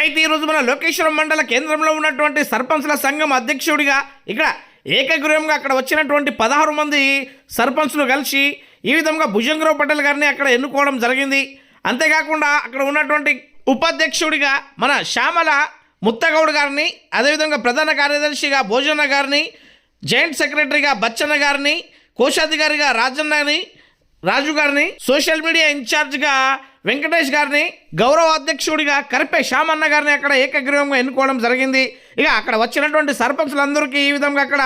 అయితే ఈరోజు మన లోకేశ్వరం మండల కేంద్రంలో ఉన్నటువంటి సర్పంచ్ల సంఘం అధ్యక్షుడిగా ఇక్కడ ఏకగ్రీవంగా అక్కడ వచ్చినటువంటి 16 మంది సర్పంచ్లు కలిసి ఈ విధంగా భుజంగరావు పటేల్ గారిని అక్కడ ఎన్నుకోవడం జరిగింది. అంతేకాకుండా అక్కడ ఉన్నటువంటి ఉపాధ్యక్షుడిగా మన శ్యామల ముత్తగౌడ్ గారిని, అదేవిధంగా ప్రధాన కార్యదర్శిగా భోజన్న గారిని, జాయింట్ సెక్రటరీగా బచ్చన్న గారిని, కోశాధికారిగా రాజు గారిని, సోషల్ మీడియా ఇన్ఛార్జ్గా వెంకటేష్ గారిని, గౌరవ అధ్యక్షుడిగా కరిపే శ్యామన్న గారిని అక్కడ ఏకగ్రీవంగా ఎన్నుకోవడం జరిగింది. ఇక అక్కడ వచ్చినటువంటి సర్పంచ్లందరికీ ఈ విధంగా అక్కడ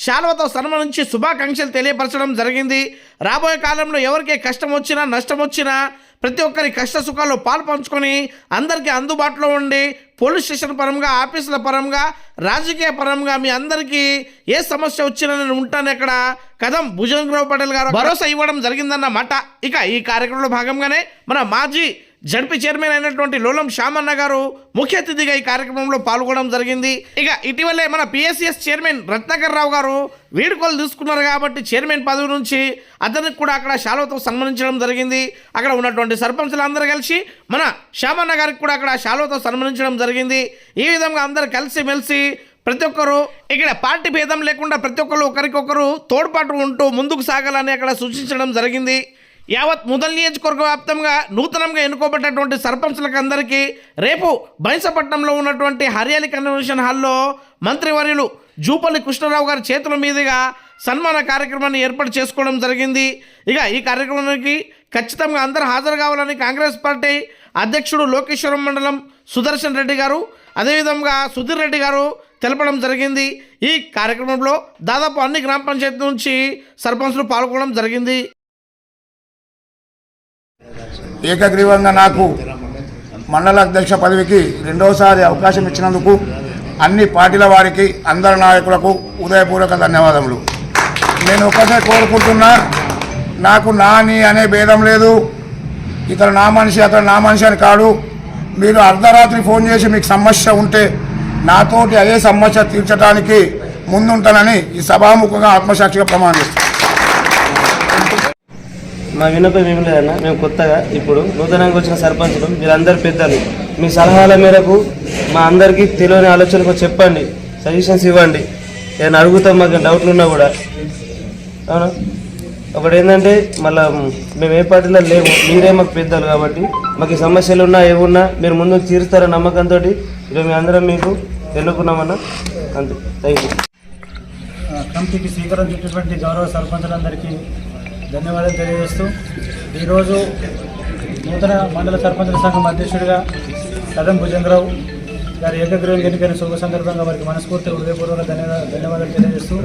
శాలువతో సన్మానించి శుభాకాంక్షలు తెలియపరచడం జరిగింది. రాబోయే కాలంలో ఎవరికి కష్టం వచ్చినా నష్టం వచ్చినా ప్రతి ఒక్కరి కష్ట సుఖాల్లో పాలు పంచుకొని అందరికీ అందుబాటులో ఉండి పోలీస్ స్టేషన్ పరంగా, ఆఫీసుల పరంగా, రాజకీయ పరంగా మీ అందరికీ ఏ సమస్య వచ్చినా నేను ఉంటాను ఇక్కడ కదం భుజంగరావు పటేల్ గారు భరోసా ఇవ్వడం జరిగిందన్నమాట. ఇక ఈ కార్యక్రమంలో భాగంగానే మన మాజీ జడ్పీ చైర్మన్ అయినటువంటి లోలం శ్యామన్న గారు ముఖ్య అతిథిగా ఈ కార్యక్రమంలో పాల్గొనడం జరిగింది. ఇక ఇటీవలే మన పిఎస్సిఎస్ చైర్మన్ రత్నాకర్ రావు గారు వీడుకోలు తీసుకున్నారు కాబట్టి చైర్మన్ పదవి నుంచి అతనికి కూడా అక్కడ శాలువతో సన్మానించడం జరిగింది. అక్కడ ఉన్నటువంటి సర్పంచ్లు అందరూ కలిసి మన శ్యామన్న గారికి కూడా అక్కడ శాలువతో సన్మానించడం జరిగింది. ఈ విధంగా అందరూ కలిసిమెలిసి ప్రతి ఒక్కరు ఇక్కడ పార్టీ భేదం లేకుండా ప్రతి ఒక్కరు ఒకరికొకరు తోడ్పాటు ఉంటూ ముందుకు సాగాలని అక్కడ సూచించడం జరిగింది. యావత్ ముదల్ నియోజకవర్గ వ్యాప్తంగా నూతనంగా ఎన్నుకోబడ్డటువంటి సర్పంచ్లకు అందరికీ రేపు బైంసపట్నంలో ఉన్నటువంటి హర్యాలి కన్వెన్షన్ హాల్లో మంత్రివర్యులు జూపల్లి కృష్ణారావు గారి చేతుల మీదుగా సన్మాన కార్యక్రమాన్ని ఏర్పాటు చేసుకోవడం జరిగింది. ఇక ఈ కార్యక్రమానికి ఖచ్చితంగా అందరూ హాజరు కావాలని కాంగ్రెస్ పార్టీ అధ్యక్షుడు లోకేశ్వరం మండలం సుదర్శన్ రెడ్డి గారు, అదేవిధంగా సుధీర్ రెడ్డి గారు తెలపడం జరిగింది. ఈ కార్యక్రమంలో దాదాపు అన్ని గ్రామ పంచాయతీ నుంచి సర్పంచ్లు పాల్గొనడం జరిగింది. ఏకగ్రీవంగా నాకు మండల అధ్యక్ష పదవికి రెండవసారి అవకాశం ఇచ్చినందుకు అన్ని పార్టీల వారికి, అందరి నాయకులకు ఉదయపూర్వక ధన్యవాదములు. నేను ఒకటే కోరుకుంటున్నా, నాకు నాని అనే భేదం లేదు. ఇతను నా మనిషి, అతను నా మనిషి అని కాదు. మీరు అర్ధరాత్రి ఫోన్ చేసి మీకు సమస్య ఉంటే నాతోటి అదే సమస్య తీర్చడానికి ముందుంటానని ఈ సభాముఖంగా ఆత్మసాక్షిగా ప్రమాణిస్తాను. మా విన్నపం ఏం లేదన్న, మేము కొత్తగా ఇప్పుడు నూతనంగా వచ్చిన సర్పంచులు మీరందరు పెద్దలు, మీ సలహాల మేరకు మా అందరికీ తెలియని ఆలోచనకు చెప్పండి, సజెషన్స్ ఇవ్వండి. ఏదైనా అడుగుతాం, మాకు డౌట్లు ఉన్నా కూడా. అవునా, ఒకటి ఏంటంటే మళ్ళీ మేము ఏ పార్టీలో లేవు, మీరే మాకు పెద్దలు కాబట్టి మాకు ఈ సమస్యలు ఉన్నా ఏమున్నా మీరు ముందుకు తీరుస్తారన్న నమ్మకంతో ఇక మీ అందరం మీకు ఎన్నుకున్నామన్నా. అంతే, థ్యాంక్ యూ. కమిటీకి స్వీకరించినటువంటి గౌరవ సర్పంచులందరికీ ధన్యవాదాలు తెలియజేస్తూ ఈరోజు నూతన మండల సర్పంచుల సంఘం అధ్యక్షుడిగా కదం భుజంగరావు గారి ఏకగ్రీవం ఎన్నికైన శుభ సందర్భంగా వారికి మనస్ఫూర్తి హృదయపూర్వక ధన్యవాదాలు తెలియజేస్తూ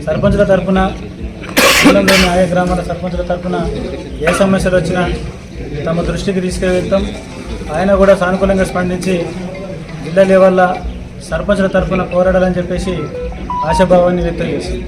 సర్పంచుల తరఫున, మండలంలోని ఆయా గ్రామాల సర్పంచుల తరఫున ఏ సమస్యలు వచ్చినా తమ దృష్టికి తీసుకెళ్తాం. ఆయన కూడా సానుకూలంగా స్పందించి జిల్లా లెవెల్లో సర్పంచుల తరఫున పోరాడాలని చెప్పేసి ఆశాభావాన్ని వ్యక్తం చేస్తుంది.